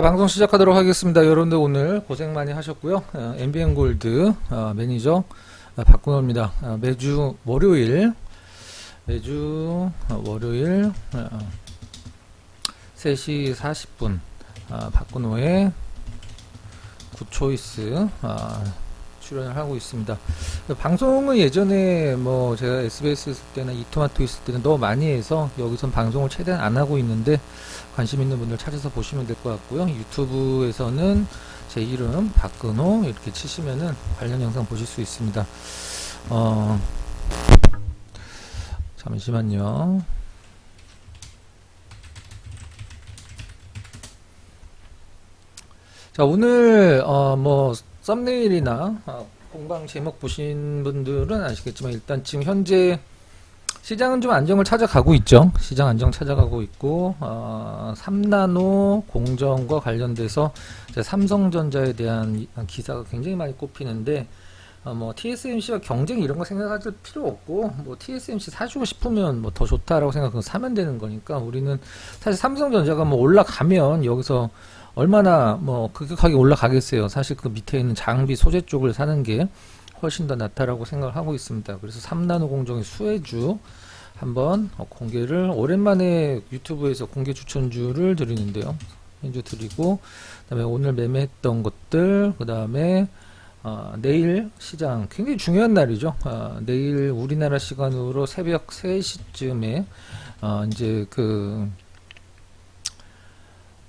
방송 시작하도록 하겠습니다. 여러분들 오늘 고생 많이 하셨고요. MBN 골드 매니저 박근호입니다. 매주 월요일 3시 40분 박근호의 굿초이스 출연을 하고 있습니다. 방송을 예전에 뭐 제가 SBS 있을 때나 이토마토 있을 때는 너무 많이 해서 여기선 방송을 최대한 안 하고 있는데 관심 있는 분들 찾아서 보시면 될 것 같고요. 유튜브에서는 제 이름 박근호 이렇게 치시면은 관련 영상 보실 수 있습니다. 잠시만요. 자, 오늘 뭐 썸네일이나 공방 제목 보신 분들은 아시겠지만 일단 지금 현재 시장은 좀 안정을 찾아가고 있죠. 시장 안정 찾아가고 있고 3나노 공정과 관련돼서 삼성전자에 대한 기사가 굉장히 많이 꼽히는데 뭐 TSMC와 경쟁 이런 거 생각할 필요 없고 뭐 TSMC 사주고 싶으면 뭐 더 좋다라고 생각하면 사면 되는 거니까 우리는 사실 삼성전자가 뭐 올라가면 여기서 얼마나 뭐 급격하게 올라가겠어요. 사실 그 밑에 있는 장비 소재 쪽을 사는 게 훨씬 더 낫다라고 생각을 하고 있습니다. 그래서 3나노 공정의 수혜주 한번 공개를 오랜만에 유튜브에서 공개 추천주를 드리는데요. 현주 드리고 그다음에 오늘 매매했던 것들 그다음에 내일 시장 굉장히 중요한 날이죠. 내일 우리나라 시간으로 새벽 3시쯤에 이제 그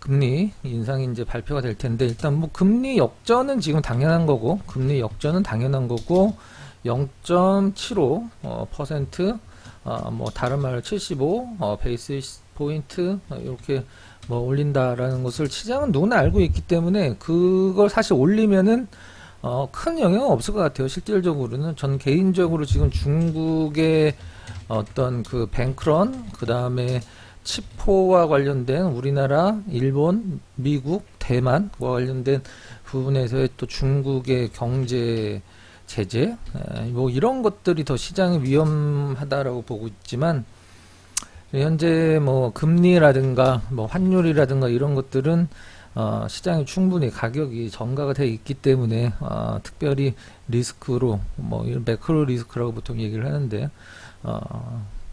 금리 인상이 이제 발표가 될 텐데 일단 뭐 금리 역전은 지금 당연한 거고 0.75% 뭐 다른 말로 75 베이스 포인트 이렇게 뭐 올린다라는 것을 시장은 누구나 알고 있기 때문에 그걸 사실 올리면은 큰 영향은 없을 것 같아요. 실질적으로는 전 개인적으로 지금 중국의 어떤 그 뱅크런 그 다음에 치포와 관련된 우리나라, 일본, 미국, 대만과 관련된 부분에서의 또 중국의 경제 제재 뭐 이런 것들이 더 시장이 위험하다라고 보고 있지만 현재 뭐 금리라든가 뭐 환율이라든가 이런 것들은 시장이 충분히 가격이 전가가 되어 있기 때문에 특별히 리스크로 뭐 이런 매크로 리스크라고 보통 얘기를 하는데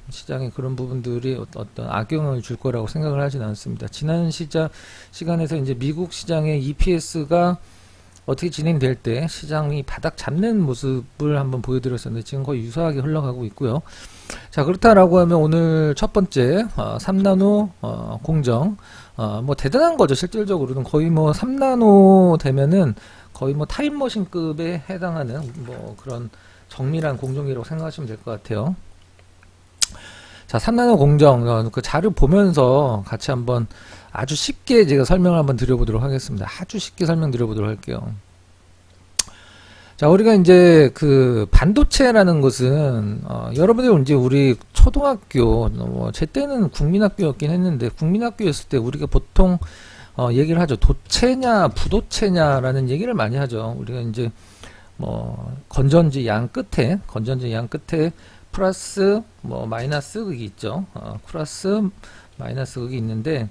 시장에 그런 부분들이 어떤 악영향을 줄 거라고 생각을 하진 않습니다. 지난 시간에서 이제 미국 시장의 EPS가 어떻게 진행될 때 시장이 바닥 잡는 모습을 한번 보여드렸었는데 지금 거의 유사하게 흘러가고 있고요. 자, 그렇다라고 하면 오늘 첫 번째 3나노 공정 뭐 대단한 거죠. 실질적으로는 거의 뭐 3나노 되면은 거의 뭐 타임머신급에 해당하는 뭐 그런 정밀한 공정이라고 생각하시면 될 것 같아요. 자, 3나노 공정 그 자료 보면서 같이 한번 아주 쉽게 제가 설명을 한번 드려보도록 하겠습니다. 아주 쉽게 설명드려보도록 할게요. 자, 우리가 이제 그 반도체라는 것은 여러분들 이제 우리 초등학교 제 때는 국민학교였긴 했는데 국민학교였을 때 우리가 보통 얘기를 하죠. 도체냐 부도체냐라는 얘기를 많이 하죠. 우리가 이제 뭐 건전지 양 끝에 플러스 뭐 마이너스 극이 있죠. 플러스 마이너스 극이 있는데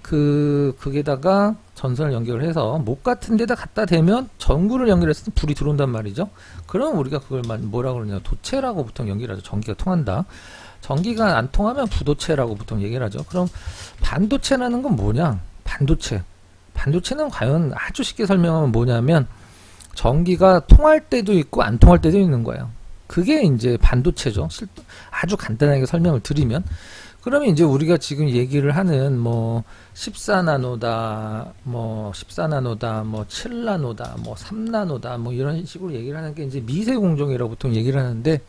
그게다가 전선을 연결해서 목 같은 데다 갖다 대면 전구를 연결했을 때 불이 들어온단 말이죠. 그럼 우리가 그걸 뭐라고 그러냐 도체라고 보통 연결하죠. 전기가 통한다. 전기가 안 통하면 부도체라고 보통 얘기를 하죠. 그럼 반도체라는 건 뭐냐? 반도체는 과연 아주 쉽게 설명하면 뭐냐면 전기가 통할 때도 있고 안 통할 때도 있는 거예요. 그게 이제 반도체죠. 아주 간단하게 설명을 드리면 그러면 이제 우리가 지금 얘기를 하는 뭐 14나노다, 뭐 14나노다, 뭐 7나노다, 뭐 3나노다, 뭐 이런 식으로 얘기를 하는 게 이제 미세 공정이라고 보통 얘기를 하는데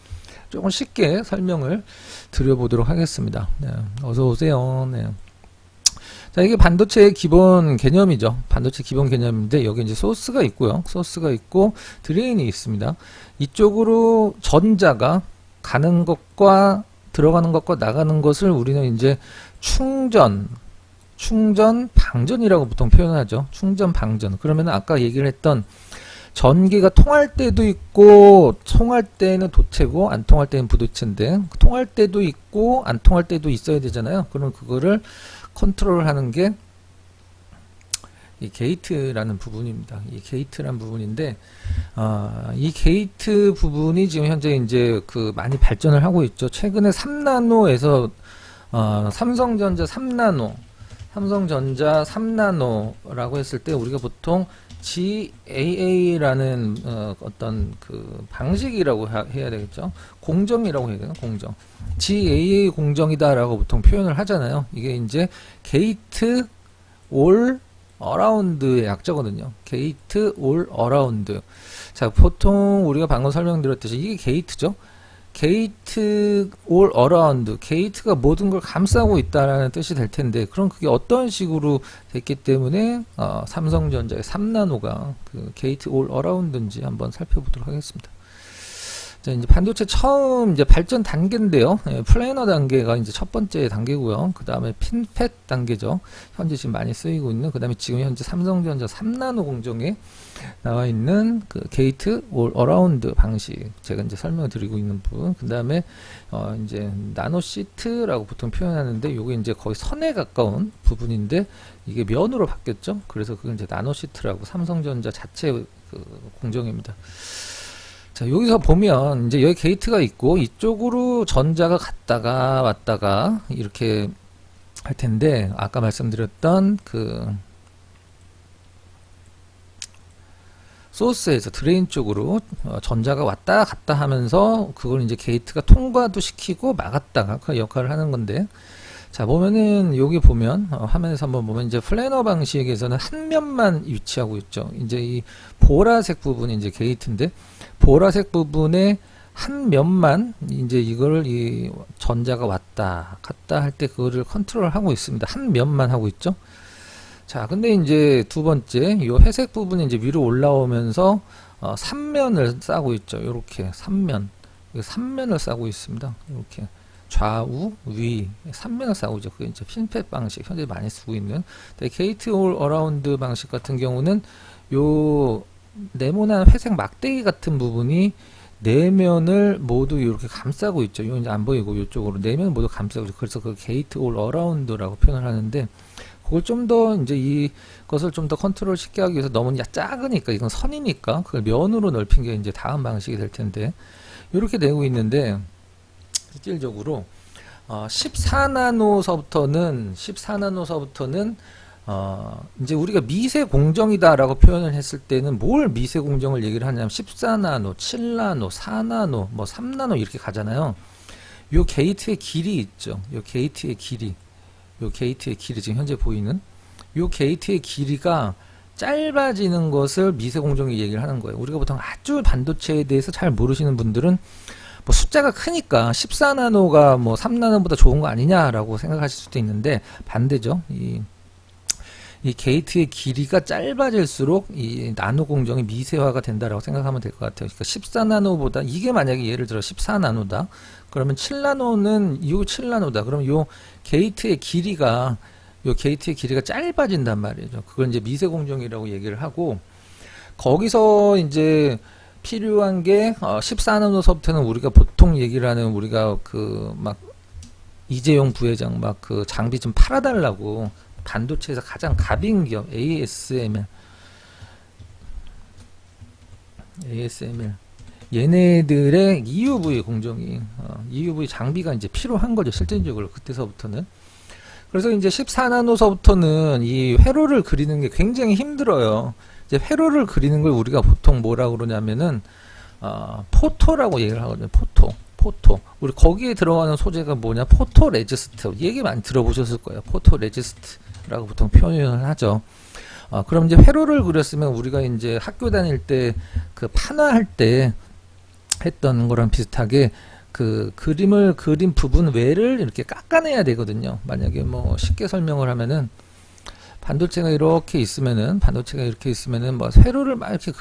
조금 쉽게 설명을 드려보도록 하겠습니다. 네, 어서 오세요. 네. 자, 이게 반도체의 기본 개념이죠. 반도체 기본 개념인데 여기 이제 소스가 있고요. 소스가 있고 드레인이 있습니다. 이쪽으로 전자가 가는 것과 들어가는 것과 나가는 것을 우리는 이제 충전, 방전이라고 보통 표현하죠. 충전, 방전. 그러면 아까 얘기를 했던 전기가 통할 때도 있고 통할 때는 도체고 안 통할 때는 부도체인데 통할 때도 있고 안 통할 때도 있어야 되잖아요. 그럼 그거를 컨트롤하는 게 이 게이트라는 부분입니다. 이 게이트라는 부분인데, 이 게이트 부분이 지금 현재 이제 그 많이 발전을 하고 있죠. 최근에 3나노에서 삼성전자 3나노라고 했을 때 우리가 보통 GAA라는 어떤 그 방식이라고 해야 되겠죠. 공정이라고 해야 되나? 공정. GAA 공정이다라고 보통 표현을 하잖아요. 이게 이제 게이트 올 어라운드의 약자거든요. 게이트 올 어라운드. 자, 보통 우리가 방금 설명드렸듯이 이게 게이트죠. 게이트 올 어라운드, 게이트가 모든 걸 감싸고 있다라는 뜻이 될 텐데, 그럼 그게 어떤 식으로 됐기 때문에 삼성전자의 3나노가 그 게이트 올 어라운드인지 한번 살펴보도록 하겠습니다. 자, 이제 반도체 처음 이제 발전 단계인데요. 플래너 단계가 이제 첫 번째 단계고요. 그 다음에 핀팻 단계죠. 현재 지금 많이 쓰이고 있는. 그 다음에 지금 현재 삼성전자 3나노 공정에 나와 있는 그 게이트 올 어라운드 방식. 제가 이제 설명을 드리고 있는 부분. 그 다음에 이제 나노 시트라고 보통 표현하는데, 요게 이제 거의 선에 가까운 부분인데 이게 면으로 바뀌었죠. 그래서 그걸 이제 나노 시트라고 삼성전자 자체 그 공정입니다. 자, 여기서 보면 이제 여기 게이트가 있고 이쪽으로 전자가 갔다가 왔다가 이렇게 할 텐데, 아까 말씀드렸던 그 소스에서 드레인 쪽으로 전자가 왔다 갔다 하면서 그걸 이제 게이트가 통과도 시키고 막았다가 그 역할을 하는 건데, 자, 보면은 여기 보면 화면에서 한번 보면 이제 플래너 방식에서는 한 면만 위치하고 있죠. 이제 이 보라색 부분이 이제 게이트인데, 보라색 부분에 한 면만 이제 이거를 이 전자가 왔다 갔다 할 때 그거를 컨트롤 하고 있습니다. 한 면만 하고 있죠. 자, 근데 이제 두 번째 이 회색 부분이 이제 위로 올라오면서 3면을 싸고 있죠. 이렇게 3면을 싸고 있습니다. 이렇게 좌우 위 3면을 싸고 있죠. 그게 이제 핀팻 방식 현재 많이 쓰고 있는. 게이트 올 어라운드 방식 같은 경우는 요 네모난 회색 막대기 같은 부분이 내면을 모두 이렇게 감싸고 있죠. 이건 이제 안 보이고 이쪽으로 내면 모두 감싸고 있죠. 그래서 그 게이트 올 어라운드라고 표현을 하는데, 그걸 좀 더 이제 이것을 좀 더 컨트롤 쉽게 하기 위해서 너무 작으니까, 이건 선이니까 그걸 면으로 넓힌 게 이제 다음 방식이 될 텐데, 이렇게 되고 있는데, 실질적으로 14나노서부터는 이제 우리가 미세 공정이다라고 표현을 했을 때는 뭘 미세 공정을 얘기를 하냐면 14나노, 7나노, 4나노, 뭐 3나노 이렇게 가잖아요. 요 게이트의 길이 있죠. 요 게이트의 길이 지금 현재 보이는 요 게이트의 길이가 짧아지는 것을 미세 공정이 얘기를 하는 거예요. 우리가 보통 아주 반도체에 대해서 잘 모르시는 분들은 뭐 숫자가 크니까 14나노가 뭐 3나노보다 좋은 거 아니냐라고 생각하실 수도 있는데, 반대죠. 이 게이트의 길이가 짧아질수록 이 나노 공정이 미세화가 된다라고 생각하면 될 것 같아요. 그러니까 14나노보다 이게 만약에 예를 들어 14나노다. 그러면 7나노는 요 7나노다. 그러면 요 게이트의 길이가 짧아진단 말이죠. 그걸 이제 미세 공정이라고 얘기를 하고, 거기서 이제 필요한 게 14나노서부터는 우리가 보통 얘기를 하는, 우리가 그 막 이재용 부회장 막 그 장비 좀 팔아달라고 반도체에서 가장 갑인 기업 ASML 얘네들의 EUV 공정이 EUV 장비가 이제 필요한 거죠. 실질적으로 그때서부터는. 그래서 이제 14나노서부터는 이 회로를 그리는 게 굉장히 힘들어요. 이제 회로를 그리는 걸 우리가 보통 뭐라고 그러냐면은 포토라고 얘기를 하거든요. 포토. 우리 거기에 들어가는 소재가 뭐냐? 포토 레지스트. 얘기 많이 들어보셨을 거예요. 포토 레지스트라고 보통 표현을 하죠. 그럼 이제 회로를 그렸으면 우리가 이제 학교 다닐 때 그 판화할 때 했던 거랑 비슷하게 그 그림을 그린 부분 외를 이렇게 깎아내야 되거든요. 만약에 뭐 쉽게 설명을 하면은 반도체가 이렇게 있으면은 뭐 회로를 막 이렇게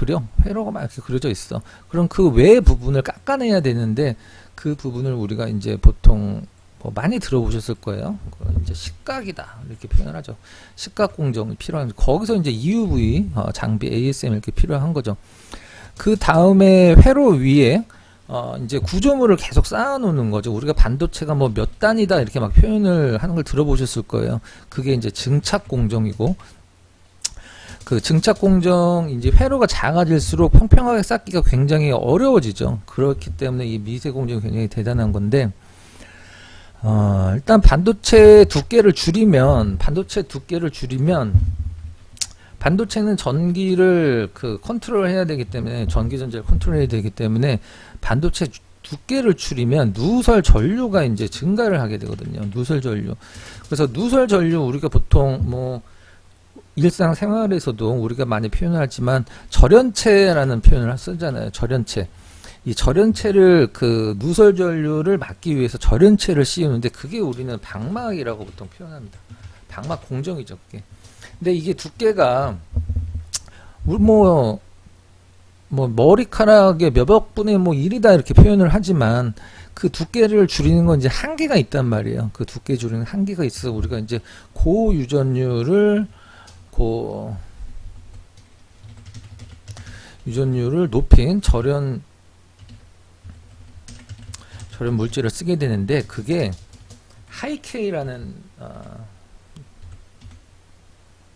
회로가 막 이렇게 그려져 있어. 그럼 그 외 부분을 깎아내야 되는데, 그 부분을 우리가 이제 보통 뭐 많이 들어보셨을 거예요. 이제 식각이다 이렇게 표현하죠. 식각 공정이 필요한, 거기서 이제 EUV 장비 ASM 이렇게 필요한 거죠. 그 다음에 회로 위에 이제 구조물을 계속 쌓아놓는 거죠. 우리가 반도체가 뭐 몇 단이다 이렇게 막 표현을 하는 걸 들어보셨을 거예요. 그게 이제 증착 공정이고, 그 증착 공정 이제 회로가 작아질수록 평평하게 쌓기가 굉장히 어려워지죠. 그렇기 때문에 이 미세 공정이 굉장히 대단한 건데, 일단 반도체 두께를 줄이면 반도체는 전기를 그 컨트롤 해야 되기 때문에, 전기 전자를 컨트롤 해야 되기 때문에 반도체 두께를 줄이면 누설 전류가 이제 증가를 하게 되거든요. 누설 전류. 그래서 누설 전류 우리가 보통 뭐 일상생활에서도 우리가 많이 표현을 하지만 절연체라는 표현을 쓰잖아요. 절연체. 이 절연체를 그 누설 전류를 막기 위해서 절연체를 씌우는데 그게 우리는 방막이라고 보통 표현합니다. 방막 공정이죠, 그게. 근데 이게 두께가 뭐 머리카락의 몇억 분의 뭐 1이다 이렇게 표현을 하지만 그 두께를 줄이는 건 이제 한계가 있단 말이에요. 그 두께 줄이는 한계가 있어서 우리가 이제 고유전율을 높인 절연 물질을 쓰게 되는데 그게 하이케이라는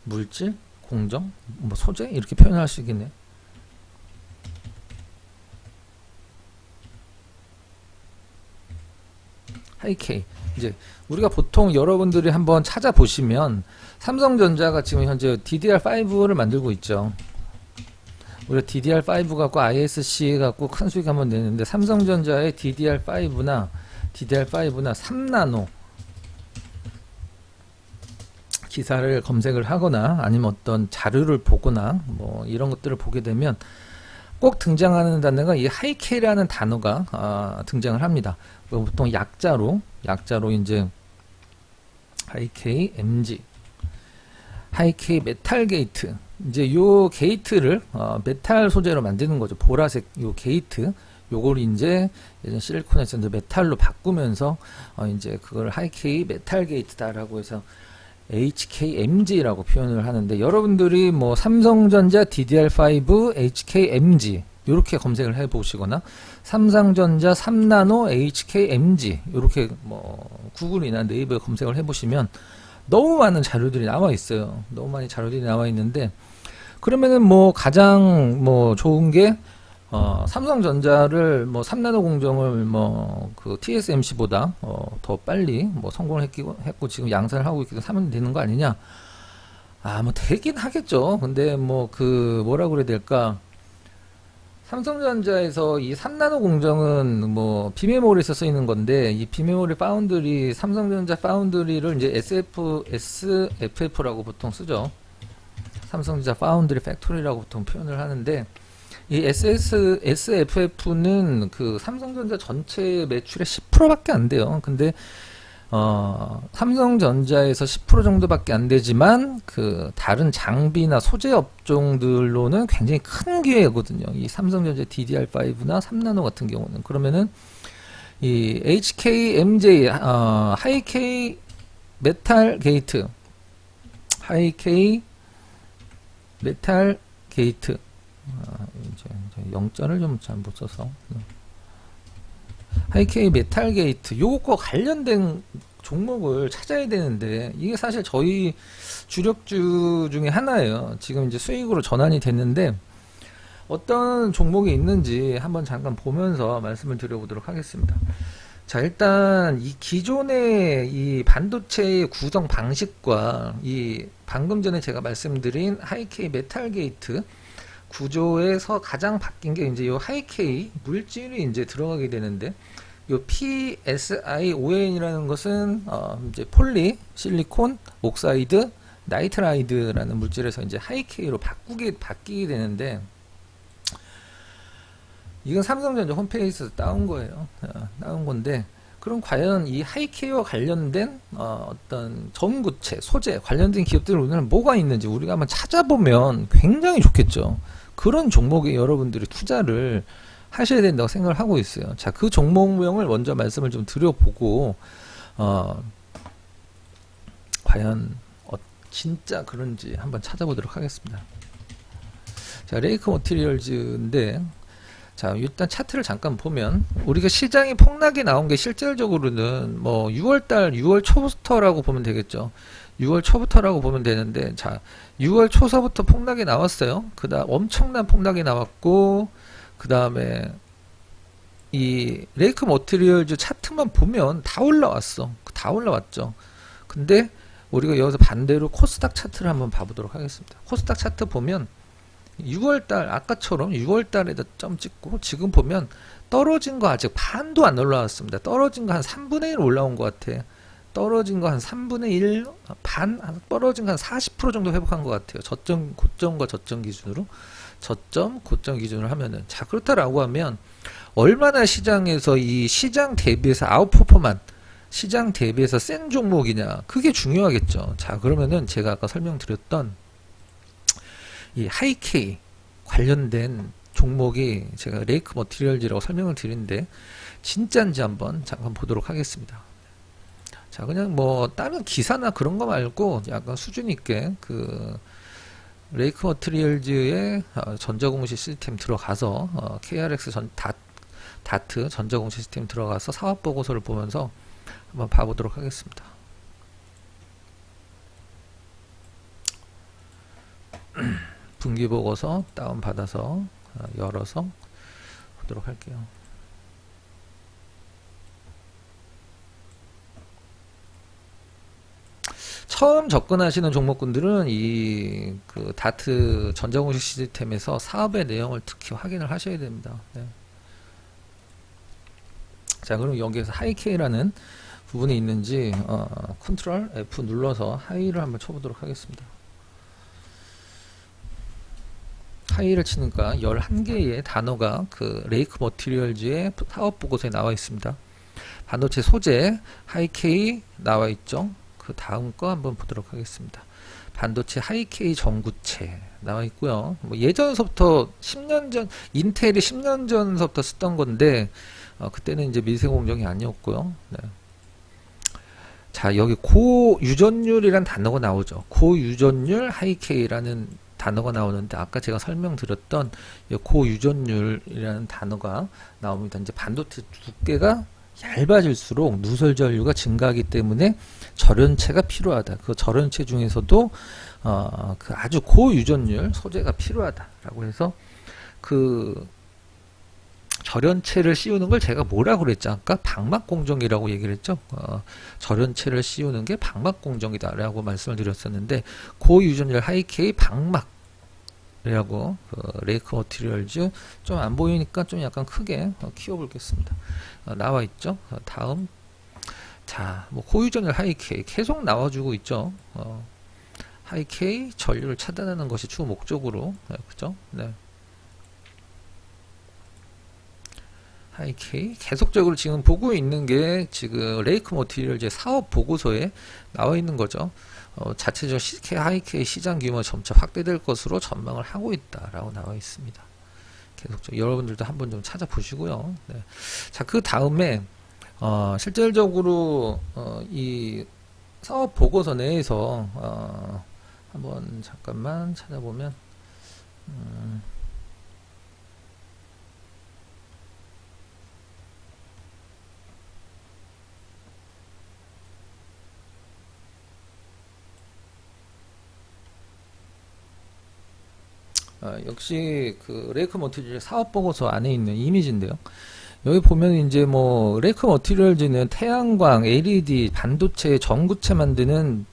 물질, 공정, 뭐 소재 이렇게 표현할 수 있겠네요. 하이케이. 이제 우리가 보통 여러분들이 한번 찾아보시면 삼성전자가 지금 현재 DDR5를 만들고 있죠. 우리가 DDR5 갖고 ISC 갖고 큰 수익 한번 내는데 삼성전자의 DDR5나 3나노 기사를 검색을 하거나 아니면 어떤 자료를 보거나 뭐 이런 것들을 보게 되면 꼭 등장하는 단어가 이 하이케이라는 단어가 등장을 합니다. 보통 약자로 이제 하이케이 MG, 하이케이 메탈 게이트. 이제 요 게이트를 메탈 소재로 만드는 거죠. 보라색 요 게이트. 요걸 이제 예전 실리콘에서 이제 메탈로 바꾸면서 이제 그걸 하이케이 메탈 게이트다라고 해서 HKMG라고 표현을 하는데 여러분들이 뭐 삼성전자 DDR5 HKMG 이렇게 검색을 해 보시거나 삼성전자 3나노 HKMG 이렇게 뭐 구글이나 네이버에 검색을 해 보시면 너무 많은 자료들이 나와 있어요. 너무 많은 자료들이 나와 있는데 그러면은 뭐 가장 뭐 좋은 게 삼성전자를 뭐 3나노 공정을 뭐 그 TSMC보다 더 빨리 뭐 성공을 했고 지금 양산을 하고 있기 때문에 사면 되는 거 아니냐? 뭐 되긴 하겠죠. 근데 뭐 그 뭐라 그래야 될까? 삼성전자에서 이 3나노 공정은 뭐 비메모리에서 쓰이는 건데 이 비메모리 파운드리 삼성전자 파운드리를 이제 SFF라고 보통 쓰죠. 삼성전자 파운드리 팩토리라고 보통 표현을 하는데 이 SFF는 그 삼성전자 전체 매출의 10%밖에 안 돼요. 근데 삼성전자에서 10% 정도밖에 안 되지만 그 다른 장비나 소재 업종들로는 굉장히 큰 기회거든요. 이 삼성전자 DDR5나 3나노 같은 경우는 그러면은 이 HKMJ 하이케이 메탈 게이트 이제 영자를 좀 잘 못 써서 하이케이 메탈 게이트 요것과 관련된 종목을 찾아야 되는데 이게 사실 저희 주력주 중에 하나예요. 지금 이제 수익으로 전환이 됐는데 어떤 종목이 있는지 한번 잠깐 보면서 말씀을 드려보도록 하겠습니다. 자, 일단 이 기존의 이 반도체의 구성 방식과 이 방금 전에 제가 말씀드린 하이케이 메탈 게이트 구조에서 가장 바뀐 게 이제 요 하이케이 물질이 이제 들어가게 되는데 요 PSION이라는 것은 이제 폴리 실리콘 옥사이드 나이트라이드라는 물질에서 이제 하이케이로 바뀌게 되는데 이건 삼성전자 홈페이지에서 따온 거예요. 따온 건데 그럼 과연 이 하이케이와 관련된 어떤 전구체, 소재 관련된 기업들 우리는 뭐가 있는지 우리가 한번 찾아보면 굉장히 좋겠죠. 그런 종목에 여러분들이 투자를 하셔야 된다고 생각을 하고 있어요. 자, 그 종목명을 먼저 말씀을 좀 드려보고 과연 진짜 그런지 한번 찾아보도록 하겠습니다. 자, 레이크 머티리얼즈인데 자, 일단 차트를 잠깐 보면 우리가 시장이 폭락이 나온 게 실질적으로는 뭐 6월 초부터라고 보면 되겠죠. 6월 초부터라고 보면 되는데, 자, 6월 초서부터 폭락이 나왔어요. 그다음 엄청난 폭락이 나왔고, 그 다음에 이 레이크 머티리얼즈 차트만 보면 다 올라왔어. 다 올라왔죠. 근데 우리가 여기서 반대로 코스닥 차트를 한번 봐보도록 하겠습니다. 코스닥 차트 보면 6월달 아까처럼 6월달에다 점 찍고 지금 보면 떨어진 거 아직 반도 안 올라왔습니다. 떨어진 거 한 3분의 1 올라온 것 같아. 떨어진 거 한 3분의 1, 반, 떨어진 거 한 40% 정도 회복한 것 같아요. 저점, 고점과 저점 기준으로. 저점, 고점 기준으로 하면은. 자, 그렇다라고 하면, 얼마나 시장에서 이 시장 대비해서 아웃퍼포만, 시장 대비해서 센 종목이냐. 그게 중요하겠죠. 자, 그러면은 제가 아까 설명드렸던 이 하이케이 관련된 종목이 제가 레이크 머티리얼즈라고 설명을 드리는데, 진짜인지 한번 잠깐 보도록 하겠습니다. 자, 그냥 뭐 다른 기사나 그런 거 말고 약간 수준 있게 그 레이크 머티리얼즈의 전자공시 시스템 들어가서 KRX 다트 전자공시 시스템 들어가서 사업 보고서를 보면서 한번 봐보도록 하겠습니다. 분기 보고서 다운 받아서 열어서 보도록 할게요. 처음 접근하시는 종목군들은 이 그 다트 전자공식 시스템에서 사업의 내용을 특히 확인을 하셔야 됩니다. 네. 자, 그럼 여기에서 하이케이라는 부분이 있는지 컨트롤 F 눌러서 하이를 한번 쳐보도록 하겠습니다. 하이를 치니까 11개의 단어가 그 레이크 머티리얼즈의 사업 보고서에 나와 있습니다. 반도체 소재 하이케이 나와 있죠. 그 다음 거 한번 보도록 하겠습니다. 반도체 하이케이 전구체 나와 있고요. 뭐 예전서부터 10년 전 인텔이 10년 전서부터 쓰던 건데 그때는 이제 미세 공정이 아니었고요. 네. 자, 여기 고유전율이란 단어가 나오죠. 고유전율 하이케이라는 단어가 나오는데 아까 제가 설명드렸던 고유전율이라는 단어가 나옵니다. 이제 반도체 두께가 얇아질수록 누설 전류가 증가하기 때문에 절연체가 필요하다. 그 절연체 중에서도 그 아주 고유전율 소재가 필요하다라고 해서 그 절연체를 씌우는 걸 제가 뭐라고 그랬죠? 아까 방막공정이라고 얘기를 했죠? 절연체를 씌우는 게 방막공정이다라고 말씀을 드렸었는데 고유전율 하이케이 방막 라고 레이크 머티리얼즈 좀 안 보이니까 좀 약간 크게 키워보겠습니다. 나와 있죠. 다음 자, 뭐 고유전율 하이케이 계속 나와주고 있죠. 하이케이 전류를 차단하는 것이 주 목적으로 그죠? 네. 하이케이 계속적으로 지금 보고 있는 게 지금 레이크 머티리얼즈의 사업 보고서에 나와 있는 거죠. 자체적으로 CK 하이케이 시장 규모 점차 확대될 것으로 전망을 하고 있다라고 나와 있습니다. 계속적으로 여러분들도 한번 좀 찾아보시고요. 네. 자, 그 다음에 실질적으로 이 사업 보고서 내에서 한번 잠깐만 찾아보면 역시 그 레이크 머티리얼 사업 보고서 안에 있는 이미지인데요. 여기 보면 이제 뭐 레이크 머티리얼즈는 태양광, LED, 반도체, 전구체 만드는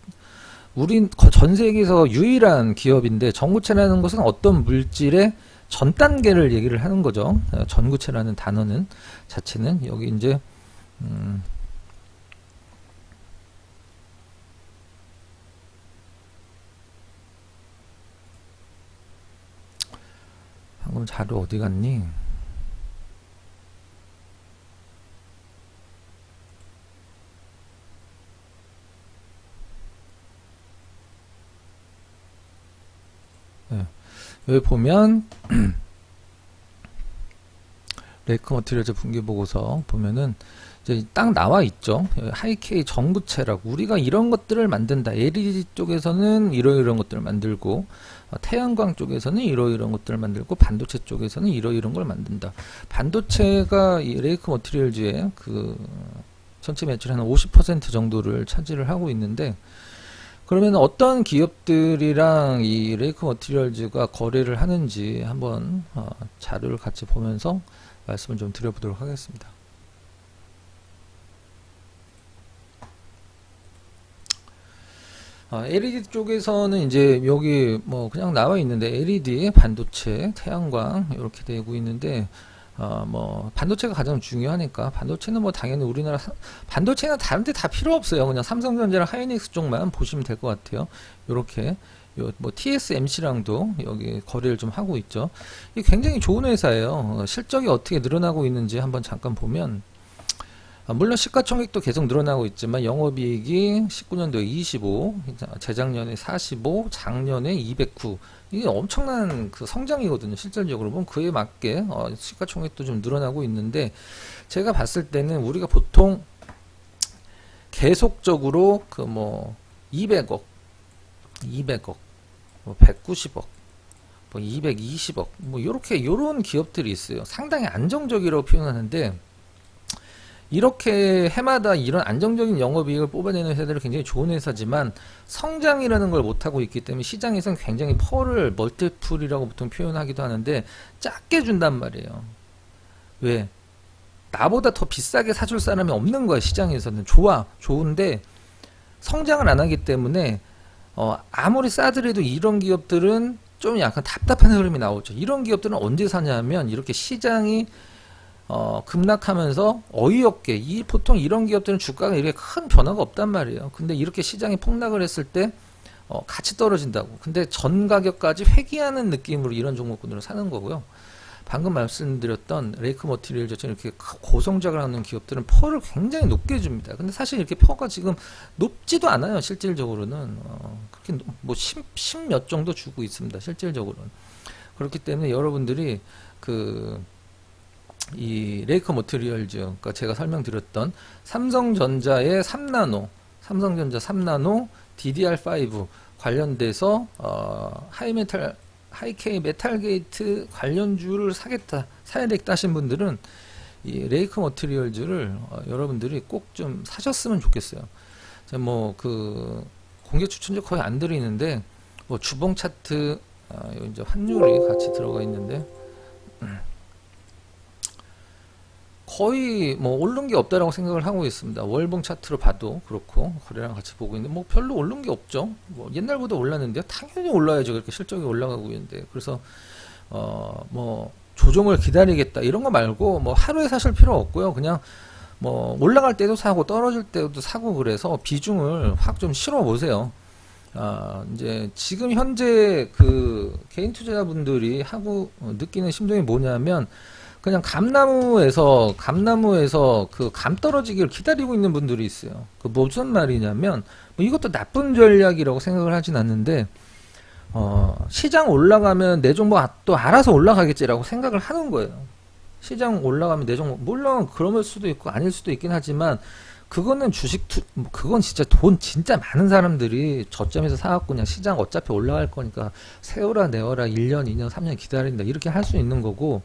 우린 전 세계에서 유일한 기업인데 전구체라는 것은 어떤 물질의 전 단계를 얘기를 하는 거죠. 전구체라는 단어는 자체는 여기 이제 방금 자료 어디 갔니? 네. 여기 보면 레이크 머티리얼즈 분기 보고서 보면은 이제 딱 나와 있죠. 하이케이 전구체라고 우리가 이런 것들을 만든다. LED 쪽에서는 이러이러한 것들을 만들고 태양광 쪽에서는 이러이러한 것들을 만들고 반도체 쪽에서는 이러이러한 걸 만든다. 반도체가 이 레이크 머티리얼즈의 그 전체 매출 한 50% 정도를 차지를 하고 있는데 그러면 어떤 기업들이랑 이 레이크 머티리얼즈가 거래를 하는지 한번 자료를 같이 보면서 말씀을 좀 드려보도록 하겠습니다. LED 쪽에서는 이제 여기 뭐 그냥 나와 있는데 LED, 반도체, 태양광 이렇게 되고 있는데 뭐 반도체가 가장 중요하니까 반도체는 뭐 당연히 우리나라 반도체는 다른 데 다 필요 없어요. 그냥 삼성전자랑 하이닉스 쪽만 보시면 될 것 같아요. 요렇게 뭐 TSMC랑도 여기 거래를 좀 하고 있죠. 이게 굉장히 좋은 회사예요. 실적이 어떻게 늘어나고 있는지 한번 잠깐 보면 물론 시가총액도 계속 늘어나고 있지만 영업이익이 19년도에 25, 재작년에 45, 작년에 209. 이게 엄청난 그 성장이거든요. 실질적으로 보면 그에 맞게 시가총액도 좀 늘어나고 있는데 제가 봤을 때는 우리가 보통 계속적으로 그 뭐 200억, 200억, 뭐 190억, 뭐 220억, 뭐 요런 기업들이 있어요. 상당히 안정적이라고 표현하는데 이렇게 해마다 이런 안정적인 영업이익을 뽑아내는 회사들은 굉장히 좋은 회사지만 성장이라는 걸 못하고 있기 때문에 시장에서는 굉장히 펄을 멀티플이라고 보통 표현하기도 하는데 작게 준단 말이에요. 왜? 나보다 더 비싸게 사줄 사람이 없는 거야. 시장에서는 좋은데 성장을 안 하기 때문에 아무리 싸더라도 이런 기업들은 좀 약간 답답한 흐름이 나오죠. 이런 기업들은 언제 사냐면 이렇게 시장이 급락하면서 어이없게 보통 이런 기업들은 주가가 이렇게 큰 변화가 없단 말이에요. 근데 이렇게 시장이 폭락을 했을 때 같이 떨어진다고. 근데 전 가격까지 회귀하는 느낌으로 이런 종목군으로 사는 거고요. 방금 말씀드렸던 레이크 머티리얼처럼 이렇게 고성장을 하는 기업들은 펄을 굉장히 높게 줍니다. 근데 사실 이렇게 펄가 지금 높지도 않아요. 실질적으로는 그렇게 뭐 10 몇 정도 주고 있습니다. 실질적으로는. 그렇기 때문에 여러분들이 이 레이크 머티리얼즈, 그러니까 제가 설명드렸던 삼성전자의 3나노, 삼성전자 3나노 DDR5 관련돼서 하이K 메탈 게이트 관련주를 사야 되겠다 하신 분들은 이 레이크 머티리얼즈를 여러분들이 꼭 좀 사셨으면 좋겠어요. 뭐 공개 추천제 거의 안 드리는데 뭐 주봉 차트 이제 환율이 같이 들어가 있는데 거의 뭐 오른 게 없다라고 생각을 하고 있습니다. 월봉 차트로 봐도 그렇고 거래량 같이 보고 있는데 뭐 별로 오른 게 없죠. 뭐 옛날보다 올랐는데요. 당연히 올라야죠. 그렇게 실적이 올라가고 있는데 그래서 뭐 조정을 기다리겠다 이런 거 말고 뭐 하루에 사실 필요 없고요. 그냥 뭐 올라갈 때도 사고 떨어질 때도 사고 그래서 비중을 확 좀 실어 보세요. 이제 지금 현재 개인 투자자분들이 하고 느끼는 심정이 뭐냐면 그냥 감나무에서 감 떨어지기를 기다리고 있는 분들이 있어요. 무슨 말이냐면 뭐 이것도 나쁜 전략이라고 생각을 하진 않는데 시장 올라가면 내 종목 또 알아서 올라가겠지라고 생각을 하는 거예요. 시장 올라가면 내 종목 물론 그럴 수도 있고 아닐 수도 있긴 하지만 그거는 그건 진짜 돈 진짜 많은 사람들이 저점에서 사갖고 그냥 시장 어차피 올라갈 거니까 세워라 내워라 1년 2년 3년 기다린다 이렇게 할 수 있는 거고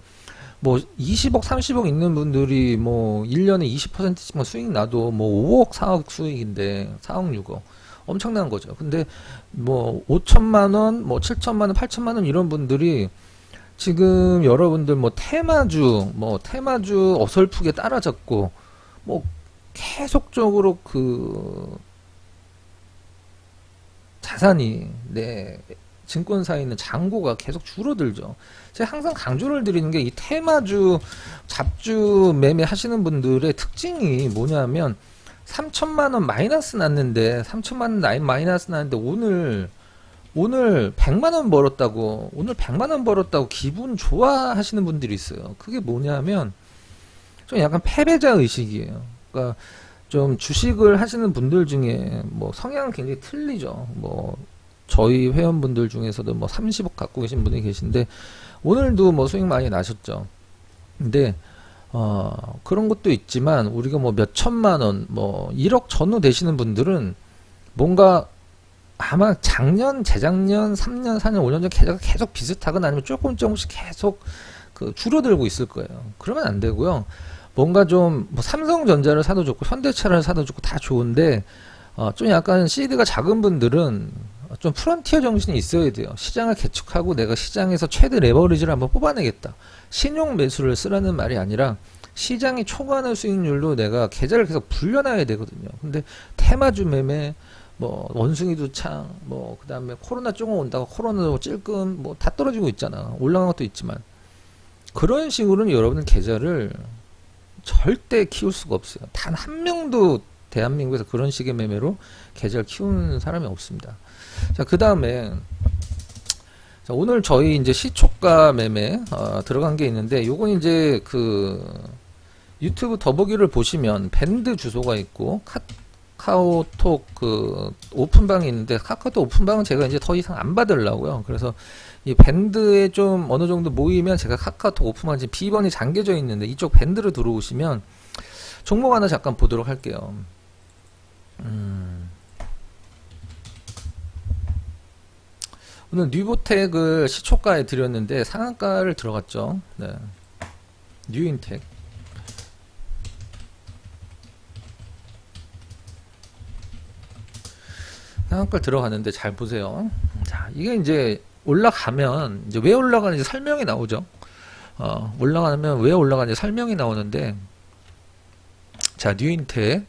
뭐 20억 30억 있는 분들이 뭐 1년에 20%씩만 수익 나도 뭐 5억 4억 수익인데 4억 6억 엄청난 거죠. 근데 뭐 5천만원 뭐 7천만원 8천만원 이런 분들이 지금 여러분들 뭐 테마주 어설프게 따라잡고 뭐 계속적으로 자산이 증권사에 있는 잔고가 계속 줄어들죠. 제가 항상 강조를 드리는 게 이 테마주, 잡주 매매 하시는 분들의 특징이 뭐냐면 3천만 원 마이너스 났는데 3천만 원 마이너스 났는데 오늘 100만 원 벌었다고 기분 좋아하시는 분들이 있어요. 그게 뭐냐면 좀 약간 패배자 의식이에요. 그러니까 좀 주식을 하시는 분들 중에 뭐 성향은 굉장히 틀리죠. 뭐 저희 회원분들 중에서도 뭐 30억 갖고 계신 분이 계신데 오늘도 뭐 수익 많이 나셨죠. 근데 그런 것도 있지만 우리가 뭐 몇 천만 원, 뭐 1억 전후 되시는 분들은 뭔가 아마 작년, 재작년, 3년, 4년, 5년 전 계속 비슷하거나 아니면 조금씩 계속 줄어들고 있을 거예요. 그러면 안 되고요. 뭔가 좀 뭐 삼성전자를 사도 좋고 현대차를 사도 좋고 다 좋은데 좀 약간 시드가 작은 분들은 좀 프론티어 정신이 있어야 돼요. 시장을 개척하고 내가 시장에서 최대 레버리지를 한번 뽑아내겠다. 신용 매수를 쓰라는 말이 아니라 시장이 초과하는 수익률로 내가 계좌를 계속 불려놔야 되거든요. 근데 테마주 매매, 뭐 원숭이도 창, 뭐 그다음에 코로나 조금 온다가 코로나도 찔끔 뭐 다 떨어지고 있잖아. 올라간 것도 있지만 그런 식으로는 여러분은 계좌를 절대 키울 수가 없어요. 단 한 명도 대한민국에서 그런 식의 매매로 계좌를 키우는 사람이 없습니다. 자, 그 다음에 오늘 저희 이제 시초가 매매 들어간 게 있는데 요건 이제 그 유튜브 더보기를 보시면 밴드 주소가 있고 카카오톡 그 오픈방이 있는데 카카오톡 오픈방은 제가 이제 더 이상 안 받으려고요. 그래서 이 밴드에 좀 어느 정도 모이면 제가 카카오톡 오픈방 지금 비번이 잠겨져 있는데 이쪽 밴드로 들어오시면 종목 하나 잠깐 보도록 할게요. 오늘 뉴보텍을 시초가에 드렸는데 상한가를 들어갔죠. 네. 뉴인텍. 상한가 들어갔는데 잘 보세요. 자, 이게 이제 올라가면 이제 왜 올라가는지 설명이 나오죠. 올라가면 왜 올라가는지 설명이 나오는데, 자, 뉴인텍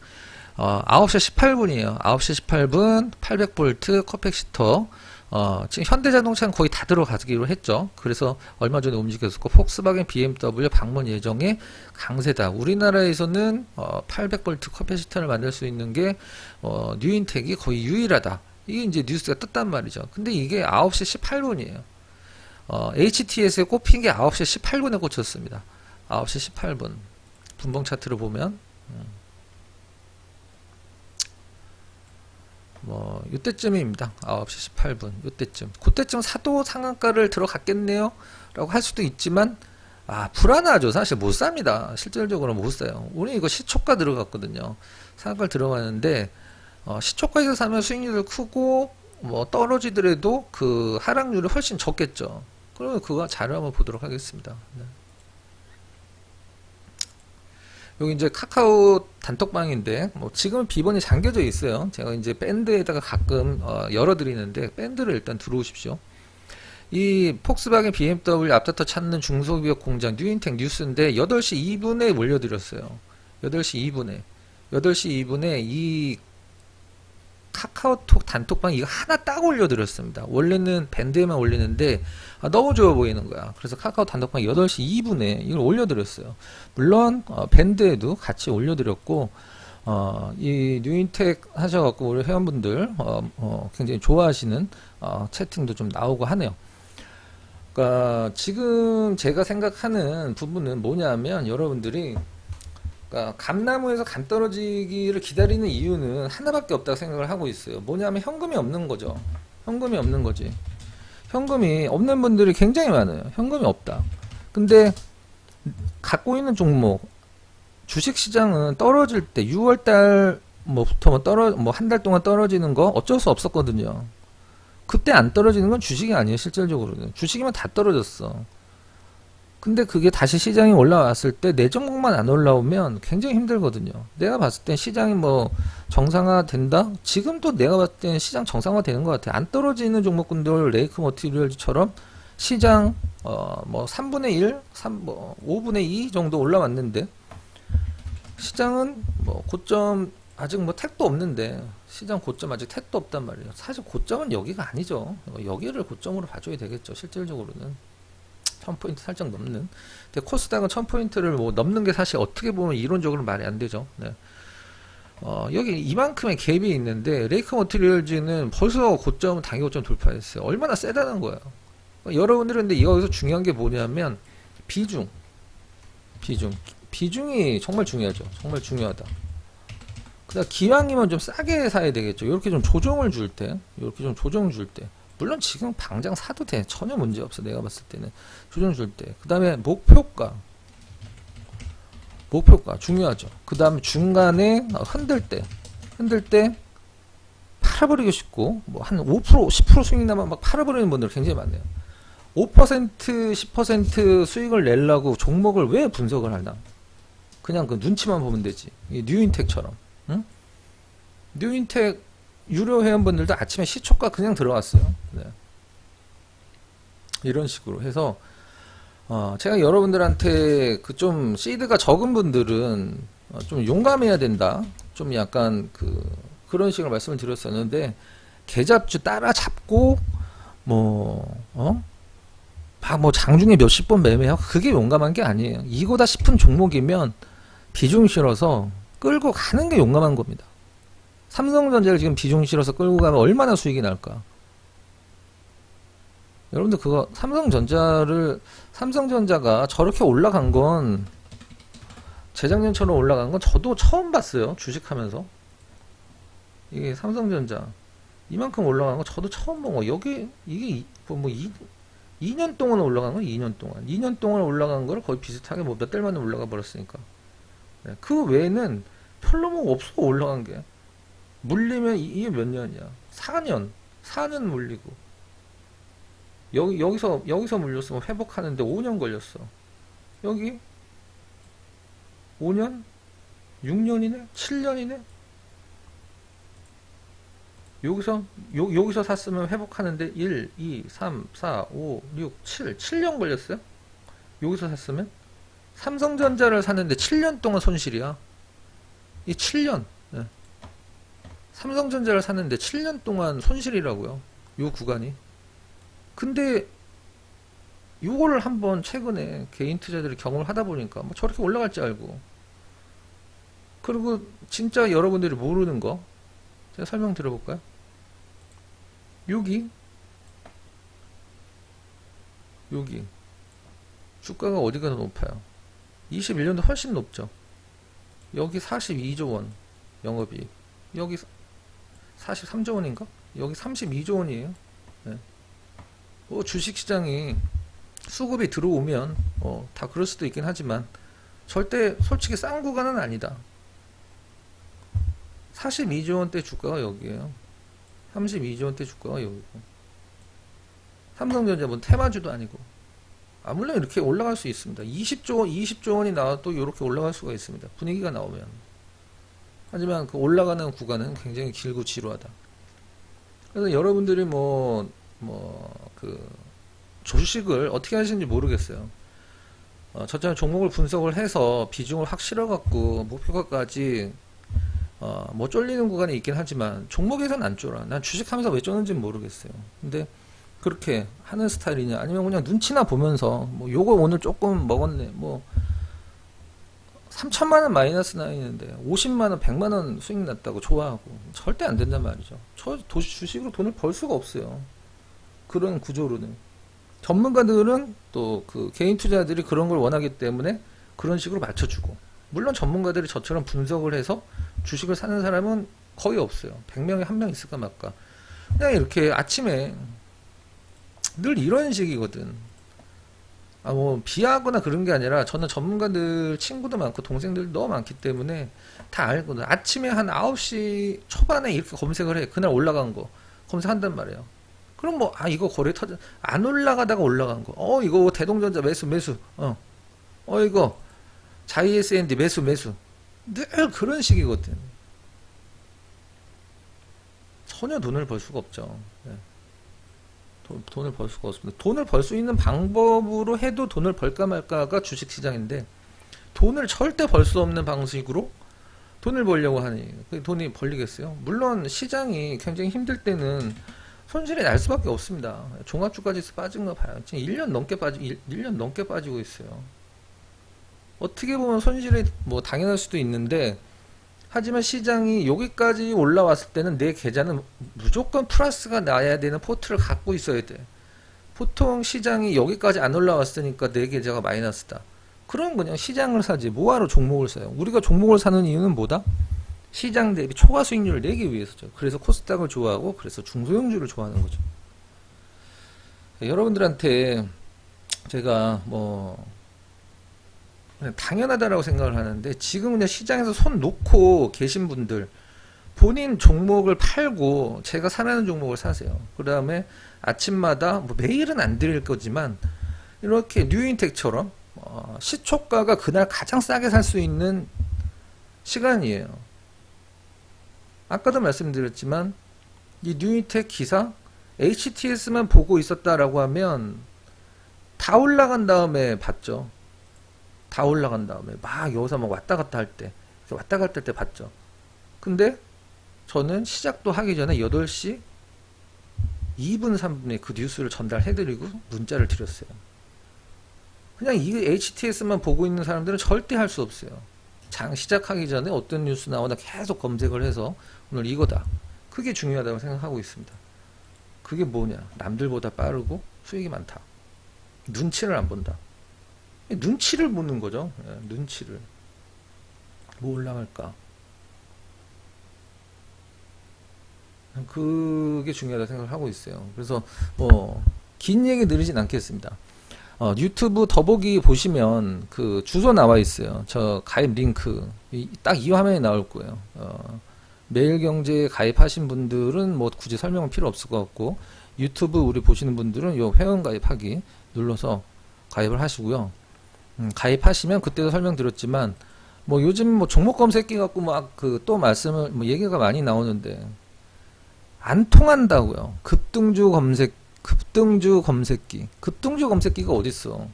9시 18분이에요. 9시 18분 800V 컵백시터. 지금 현대자동차는 거의 다 들어가기로 했죠. 그래서 얼마 전에 움직였었고 폭스바겐 BMW 방문 예정에 강세다. 우리나라에서는 800V 컵백시터를 만들 수 있는 게 뉴인텍이 거의 유일하다. 이게 이제 뉴스가 떴단 말이죠. 근데 이게 9시 18분이에요. HTS에 꼽힌 게 9시 18분에 꽂혔습니다. 9시 18분. 분봉 차트를 보면 뭐 이때쯤입니다. 9시 18분 이때쯤. 그때쯤 사도 상한가를 들어갔겠네요 라고 할 수도 있지만 불안하죠. 사실 못 삽니다. 실질적으로 못 사요. 우리 이거 시초가 들어갔거든요. 상한가를 들어가는데 시초가에서 사면 수익률이 크고 뭐 떨어지더라도 그 하락률이 훨씬 적겠죠. 그러면 그거 자료 한번 보도록 하겠습니다. 네. 여기 이제 카카오 단톡방인데 뭐 지금은 비번이 잠겨져 있어요. 제가 이제 밴드에다가 가끔 열어드리는데 밴드를 일단 들어오십시오. 이 폭스바겐 BMW 앞다퉈 찾는 중소기업 공장 뉴인텍 뉴스인데 8시 2분에 올려드렸어요. 8시 2분에 이 카카오톡 단톡방 이거 하나 딱 올려드렸습니다. 원래는 밴드에만 올리는데 너무 좋아 보이는 거야. 그래서 카카오 단톡방 8시 2분에 이걸 올려드렸어요. 물론 밴드에도 같이 올려드렸고 이 뉴인텍 하셔갖고 우리 회원분들 굉장히 좋아하시는 채팅도 좀 나오고 하네요. 그러니까 지금 제가 생각하는 부분은 뭐냐면 여러분들이 그러니까 감나무에서 감 떨어지기를 기다리는 이유는 하나밖에 없다고 생각을 하고 있어요. 뭐냐면 현금이 없는 거죠. 현금이 없는 거지. 현금이 없는 분들이 굉장히 많아요. 현금이 없다. 근데 갖고 있는 종목 주식시장은 떨어질 때 6월달 뭐부터 뭐 한 달 동안 떨어지는 거 어쩔 수 없었거든요. 그때 안 떨어지는 건 주식이 아니에요. 실질적으로는 주식이면 다 떨어졌어. 근데 그게 다시 시장이 올라왔을 때 내 종목만 안 올라오면 굉장히 힘들거든요. 내가 봤을 땐 시장이 뭐 정상화 된다? 지금도 내가 봤을 땐 시장 정상화 되는 것 같아요. 안 떨어지는 종목군들 레이크 머티리얼즈처럼 시장 뭐 3분의 1, 5분의 2 정도 올라왔는데 시장은 뭐 고점 아직 뭐 택도 없는데 시장 고점 아직 택도 없단 말이에요. 사실 고점은 여기가 아니죠. 여기를 고점으로 봐줘야 되겠죠. 실질적으로는 1000포인트 살짝 넘는. 근데 코스닥은 1000포인트를 뭐 넘는 게 사실 어떻게 보면 이론적으로 말이 안 되죠. 네. 여기 이만큼의 갭이 있는데 레이크 머티리얼즈는 벌써 고점 단기 고점 돌파했어요. 얼마나 세다는 거예요. 여러분들은 근데 여기서 중요한 게 뭐냐면 비중이 정말 중요하죠. 정말 중요하다. 그다음 기왕이면 좀 싸게 사야 되겠죠. 이렇게 좀 조정을 줄 때, 물론 지금 당장 사도 돼. 전혀 문제 없어. 내가 봤을 때는 조정 줄 때. 그 다음에 목표가 중요하죠. 그 다음에 중간에 흔들 때 팔아버리고 싶고 뭐 한 5% 10% 수익 나면 막 팔아버리는 분들 굉장히 많네요. 5% 10% 수익을 내려고 종목을 왜 분석을 하나? 그냥 그 눈치만 보면 되지. 뉴인텍처럼. 응? 뉴인텍 유료 회원분들도 아침에 시초가 그냥 들어왔어요. 네. 이런 식으로 해서 제가 여러분들한테 그 좀 시드가 적은 분들은 좀 용감해야 된다. 좀 약간 그런 식으로 말씀을 드렸었는데 계잡주 따라잡고 뭐 장중에 몇십 번 매매하고 그게 용감한 게 아니에요. 이거다 싶은 종목이면 비중 실어서 끌고 가는 게 용감한 겁니다. 삼성전자를 지금 비중 실어서 끌고 가면 얼마나 수익이 날까? 여러분들 그거 삼성전자가 저렇게 올라간 건 재작년처럼 올라간 건 저도 처음 봤어요. 주식하면서. 이게 삼성전자 이만큼 올라간 거 저도 처음 본 거. 여기 이게 2년 동안 올라간 거 2년 동안 올라간 거를 거의 비슷하게 몇 달 만에 올라가 버렸으니까. 네, 그 외에는 별로 없어 올라간 게. 물리면 이게 몇 년이야? 4년 물리고. 여기서 물렸으면 회복하는데 5년 걸렸어. 여기 5년? 6년이네? 7년이네? 여기서 샀으면 회복하는데 1, 2, 3, 4, 5, 6, 7년 걸렸어요? 여기서 샀으면? 삼성전자를 샀는데 7년 동안 손실이야. 이 7년. 네. 삼성전자를 샀는데 7년 동안 손실이라고요. 요 구간이. 근데 요거를 한번 최근에 개인 투자들이 경험을 하다 보니까 뭐 저렇게 올라갈 줄 알고, 그리고 진짜 여러분들이 모르는 거 제가 설명 드려볼까요? 여기 주가가 어디가 더 높아요? 21년도 훨씬 높죠. 여기 42조 원 영업이익, 여기 43조 원인가? 여기 32조 원이에요. 네. 주식시장이 수급이 들어오면 다 그럴 수도 있긴 하지만 절대 솔직히 싼 구간은 아니다. 42조 원대 주가가 여기에요. 32조 원대 주가가 여기고, 삼성전자 뭐 테마주도 아니고. 물론 이렇게 올라갈 수 있습니다. 20조 원이 나와도 이렇게 올라갈 수가 있습니다. 분위기가 나오면. 하지만 그 올라가는 구간은 굉장히 길고 지루하다. 그래서 여러분들이 주식을 어떻게 하시는지 모르겠어요. 저처럼 종목을 분석을 해서 비중을 확 실어갖고 목표가까지 쫄리는 구간이 있긴 하지만 종목에서는 안 쫄아. 난 주식하면서 왜 쫄는지 모르겠어요. 근데 그렇게 하는 스타일이냐, 아니면 그냥 눈치나 보면서 요거 오늘 조금 먹었네, 3천만원 마이너스 나 있는데 50만원 100만원 수익 났다고 좋아하고, 절대 안 된단 말이죠. 주식으로 돈을 벌 수가 없어요. 그런 구조로는. 전문가들은 또 개인 투자들이 그런 걸 원하기 때문에 그런 식으로 맞춰주고, 물론 전문가들이 저처럼 분석을 해서 주식을 사는 사람은 거의 없어요. 100명에 1명 있을까 말까. 그냥 이렇게 아침에 늘 이런 식이거든. 비하하거나 그런 게 아니라 저는 전문가들 친구도 많고 동생들도 너무 많기 때문에 다 알거든. 아침에 한 9시 초반에 이렇게 검색을 해. 그날 올라간 거 검색한단 말이에요. 그럼 이거 거래 터져. 안 올라가다가 올라간 거. 이거 대동전자 매수. 이거 자이 S&D 매수. 늘 그런 식이거든. 전혀 돈을 벌 수가 없죠. 네. 돈을 벌 수가 없습니다. 돈을 벌 수 있는 방법으로 해도 돈을 벌까 말까가 주식시장인데, 돈을 절대 벌 수 없는 방식으로 돈을 벌려고 하니 돈이 벌리겠어요? 물론 시장이 굉장히 힘들 때는 손실이 날 수밖에 없습니다. 종합주가지수 빠진 거 봐요. 지금 1년 넘게 빠지고 있어요. 어떻게 보면 손실이 당연할 수도 있는데, 하지만 시장이 여기까지 올라왔을 때는 내 계좌는 무조건 플러스가 나야 되는 포트를 갖고 있어야 돼. 보통 시장이 여기까지 안 올라왔으니까 내 계좌가 마이너스다. 그럼 그냥 시장을 사지. 뭐하러 종목을 사요? 우리가 종목을 사는 이유는 뭐다? 시장 대비 초과 수익률을 내기 위해서죠. 그래서 코스닥을 좋아하고, 그래서 중소형주를 좋아하는 거죠. 여러분들한테 제가 그냥 당연하다라고 생각을 하는데, 지금 그냥 시장에서 손 놓고 계신 분들, 본인 종목을 팔고 제가 사라는 종목을 사세요. 그 다음에 아침마다 매일은 안 드릴 거지만 이렇게 뉴인텍처럼 시초가가 그날 가장 싸게 살 수 있는 시간이에요. 아까도 말씀드렸지만 이 뉴이텍 기사 HTS만 보고 있었다라고 하면 다 올라간 다음에 봤죠. 다 올라간 다음에 막 여기서 막 왔다 갔다 할 때, 왔다 갔다 할 때 봤죠. 근데 저는 시작도 하기 전에 8시 2분 3분에 그 뉴스를 전달해드리고 문자를 드렸어요. 그냥 이 HTS만 보고 있는 사람들은 절대 할 수 없어요. 장 시작하기 전에 어떤 뉴스 나오나 계속 검색을 해서 오늘 이거다. 그게 중요하다고 생각하고 있습니다. 그게 뭐냐? 남들보다 빠르고 수익이 많다. 눈치를 안 본다. 눈치를 보는 거죠. 눈치를. 뭐 올라갈까? 그게 중요하다고 생각을 하고 있어요. 그래서 긴 얘기 늘리진 않겠습니다. 유튜브 더보기 보시면 그 주소 나와 있어요. 저 가입 링크 딱 이 화면에 나올 거예요. 매일경제에 가입하신 분들은 뭐 굳이 설명은 필요 없을 것 같고, 유튜브 우리 보시는 분들은 요 회원 가입하기 눌러서 가입을 하시고요. 가입하시면 그때도 설명드렸지만 뭐 요즘 뭐 종목 검색기 갖고 막 그 또 말씀을 뭐 얘기가 많이 나오는데 안 통한다고요. 급등주 검색기. 급등주 검색기가 어딨어.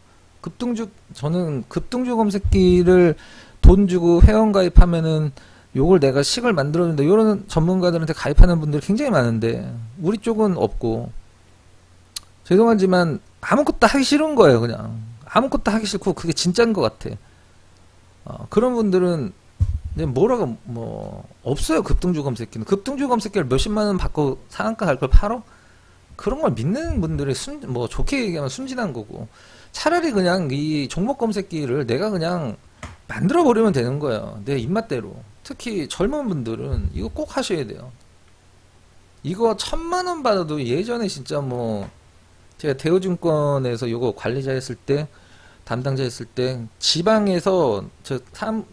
저는 급등주 검색기를 돈 주고 회원 가입하면은 요걸 내가 식을 만들어준다. 요런 전문가들한테 가입하는 분들이 굉장히 많은데, 우리 쪽은 없고, 죄송하지만 아무것도 하기 싫은 거예요, 그냥. 아무것도 하기 싫고, 그게 진짜인 것 같아. 그런 분들은, 뭐라고, 없어요, 급등주 검색기는. 급등주 검색기를 몇십만원 받고 상한가 갈 걸 팔어? 그런 걸 믿는 분들이 좋게 얘기하면 순진한 거고, 차라리 그냥 이 종목 검색기를 내가 그냥 만들어 버리면 되는 거예요. 내 입맛대로. 특히 젊은 분들은 이거 꼭 하셔야 돼요. 이거 1000만원 받아도 예전에 진짜 제가 대우증권에서 이거 관리자 했을 때, 담당자 했을 때, 지방에서 저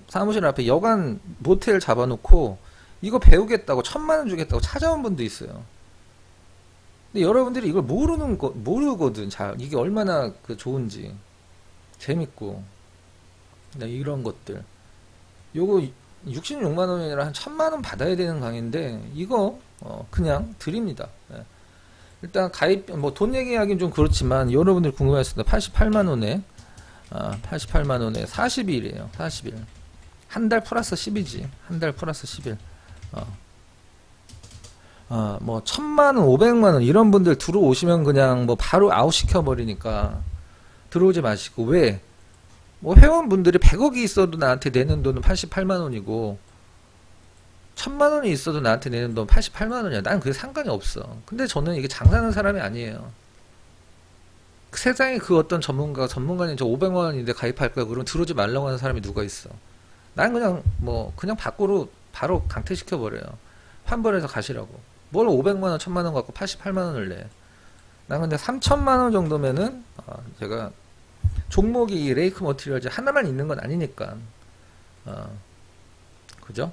사무실 앞에 여관 모텔 잡아놓고 이거 배우겠다고 1000만원 주겠다고 찾아온 분도 있어요. 근데 여러분들이 이걸 모르거든. 이게 얼마나 좋은지. 재밌고. 이런 것들. 요거 66만원이라 한 1000만원 받아야 되는 강의인데, 이거, 그냥 드립니다. 일단 가입, 돈 얘기하기는 좀 그렇지만, 여러분들 궁금하셨습니다. 88만원에, 88만원에 40일이에요. 40일. 한 달 플러스 10이지. 한 달 플러스 10일. 1000만원, 500만원, 이런 분들 들어오시면 그냥 바로 아웃시켜버리니까, 들어오지 마시고, 왜? 회원분들이 100억이 있어도 나한테 내는 돈은 88만원이고, 1000만원이 있어도 나한테 내는 돈 88만원이야. 난 그게 상관이 없어. 근데 저는 이게 장사하는 사람이 아니에요. 세상에 그 어떤 전문가님 저 500만원인데 가입할 거야. 그러면 들어오지 말라고 하는 사람이 누가 있어. 난 그냥, 그냥 밖으로 바로 강퇴시켜버려요. 환불해서 가시라고. 뭘 500만원, 1000만원 갖고 88만원을 내. 난 근데 3000만원 정도면은, 제가, 종목이 레이크 머티리얼즈 하나만 있는 건 아니니까. 그죠?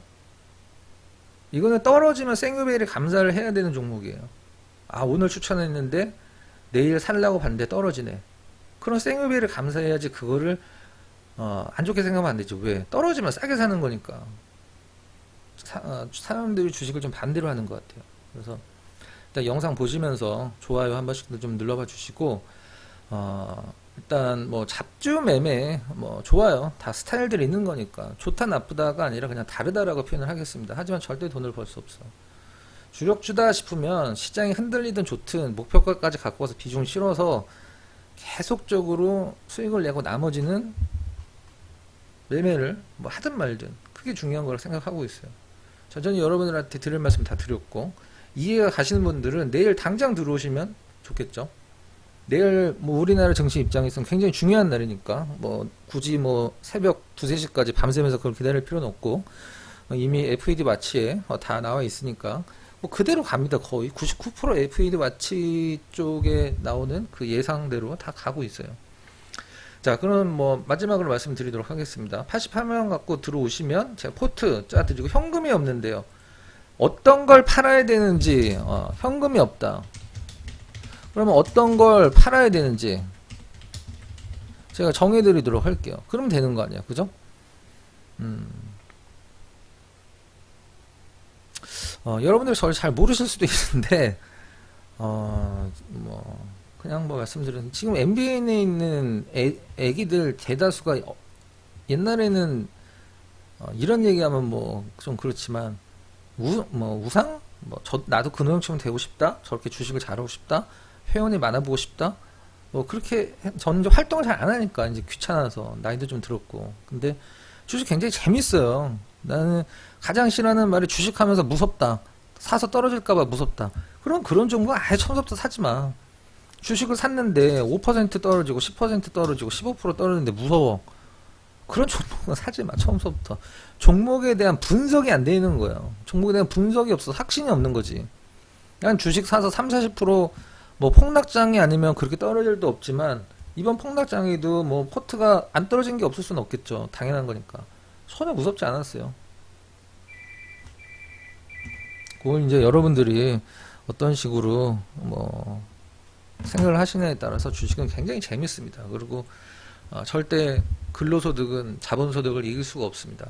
이거는 떨어지면 생유베일이 감사를 해야 되는 종목이에요. 오늘 추천했는데 내일 살라고 봤는데 떨어지네. 그럼 생유베일을 감사해야지. 그거를 안 좋게 생각하면 안 되죠. 왜? 떨어지면 싸게 사는 거니까. 사람들이 주식을 좀 반대로 하는 것 같아요. 그래서 일단 영상 보시면서 좋아요 한 번씩 좀 눌러봐 주시고, 일단 잡주 매매 좋아요. 다 스타일들이 있는 거니까. 좋다 나쁘다가 아니라 그냥 다르다라고 표현을 하겠습니다. 하지만 절대 돈을 벌 수 없어. 주력주다 싶으면 시장이 흔들리든 좋든 목표가까지 갖고 와서 비중 실어서 계속적으로 수익을 내고 나머지는 매매를 하든 말든, 그게 중요한 거라고 생각하고 있어요. 전전히 여러분들한테 드릴 말씀 다 드렸고, 이해가 가시는 분들은 내일 당장 들어오시면 좋겠죠. 내일 우리나라 정치 입장에서는 굉장히 중요한 날이니까 굳이 새벽 2, 3시까지 밤새면서 그걸 기다릴 필요는 없고, 이미 FED 마치에 다 나와 있으니까 그대로 갑니다. 거의 99% FED 마치 쪽에 나오는 그 예상대로 다 가고 있어요. 자, 그럼 마지막으로 말씀드리도록 하겠습니다. 88만원 갖고 들어오시면 제가 포트 짜드리고, 현금이 없는데요. 어떤 걸 팔아야 되는지, 현금이 없다. 그러면 어떤 걸 팔아야 되는지 제가 정해드리도록 할게요. 그러면 되는 거 아니야, 그죠? 여러분들이 저를 잘 모르실 수도 있는데, 뭐, 그냥 뭐 말씀드린, 지금 MBN에 있는 애기들 대다수가 옛날에는 이런 얘기하면 뭐 좀 그렇지만, 뭐 우상? 뭐 나도 근호형처럼 되고 싶다? 저렇게 주식을 잘하고 싶다? 회원이 많아보고 싶다? 뭐 그렇게 저는 이제 활동을 잘 안 하니까 이제 귀찮아서 나이도 좀 들었고. 근데 주식 굉장히 재밌어요. 나는 가장 싫어하는 말이 주식하면서 무섭다. 사서 떨어질까봐 무섭다. 그런 종목 아예 처음부터 사지 마. 주식을 샀는데 5% 떨어지고 10% 떨어지고 15% 떨어지는데 무서워. 그런 종목은 사지 마. 처음부터. 종목에 대한 분석이 안 돼 있는 거예요. 종목에 대한 분석이 없어. 확신이 없는 거지. 그냥 주식 사서 3, 40%뭐 폭락장이 아니면 그렇게 떨어질 도 없지만 이번 폭락장에도 뭐 포트가 안 떨어진 게 없을 수는 없겠죠. 당연한 거니까. 전혀 무섭지 않았어요. 그걸 이제 여러분들이 어떤 식으로 뭐 생각을 하시느냐에 따라서 주식은 굉장히 재밌습니다. 그리고 절대 근로소득은 자본소득을 이길 수가 없습니다.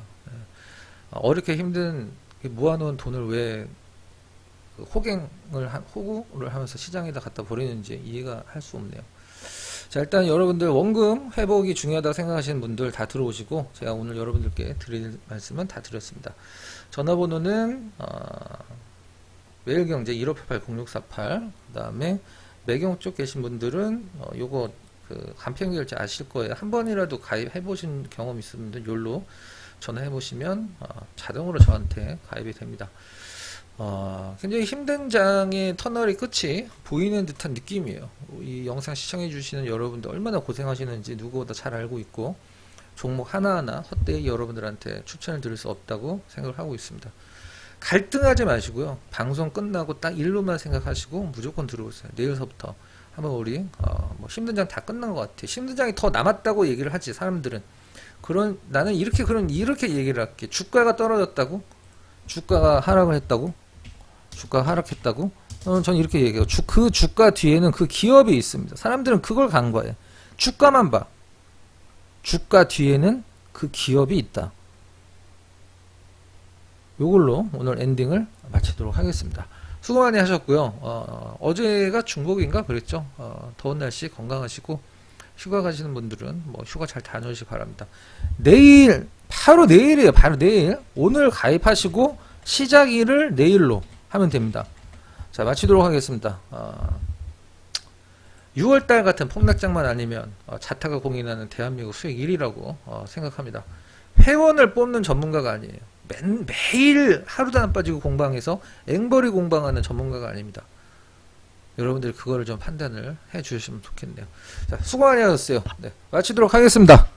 어렵게 힘든 모아놓은 돈을 왜 호구를 하면서 시장에다 갖다 버리는지 이해가 할 수 없네요. 자, 일단 여러분들 원금 회복이 중요하다고 생각하시는 분들 다 들어오시고 제가 오늘 여러분들께 드릴 말씀은 다 드렸습니다. 전화번호는 매일경제 1588-0648, 그 다음에 매경 쪽 계신 분들은 요거 그 간편결제 아실 거예요. 한 번이라도 가입해 보신 경험 있으면 요로 전화해 보시면 자동으로 저한테 가입이 됩니다. 굉장히 힘든 장의 터널이 끝이 보이는 듯한 느낌이에요. 이 영상 시청해 주시는 여러분들 얼마나 고생하시는지 누구보다 잘 알고 있고 종목 하나하나 헛되이 여러분들한테 추천을 드릴 수 없다고 생각을 하고 있습니다. 갈등하지 마시고요. 방송 끝나고 딱 일로만 생각하시고 무조건 들어오세요. 내일서부터 한번 우리 뭐 힘든 장 다 끝난 것 같아. 힘든 장이 더 남았다고 얘기를 하지 사람들은. 나는 이렇게 얘기를 할게. 주가가 떨어졌다고? 주가가 하락을 했다고? 주가가 하락했다고? 전 이렇게 얘기해요. 그 주가 뒤에는 그 기업이 있습니다. 사람들은 그걸 간과해. 주가만 봐. 주가 뒤에는 그 기업이 있다. 요걸로 오늘 엔딩을 마치도록 하겠습니다. 수고 많이 하셨고요. 어제가 중복인가 그랬죠. 더운 날씨 건강하시고 휴가 가시는 분들은 뭐 휴가 잘 다녀오시기 바랍니다. 바로 내일이에요. 바로 내일. 오늘 가입하시고 시작일을 내일로 하면 됩니다. 자, 마치도록 하겠습니다. 6월달 같은 폭락장만 아니면 자타가 공인하는 대한민국 수익 1위라고 생각합니다. 회원을 뽑는 전문가가 아니에요. 매일 하루도 안 빠지고 공방해서 앵벌이 공방하는 전문가가 아닙니다. 여러분들이 그거를 좀 판단을 해 주시면 좋겠네요. 자, 수고 많이 하셨어요. 네, 마치도록 하겠습니다.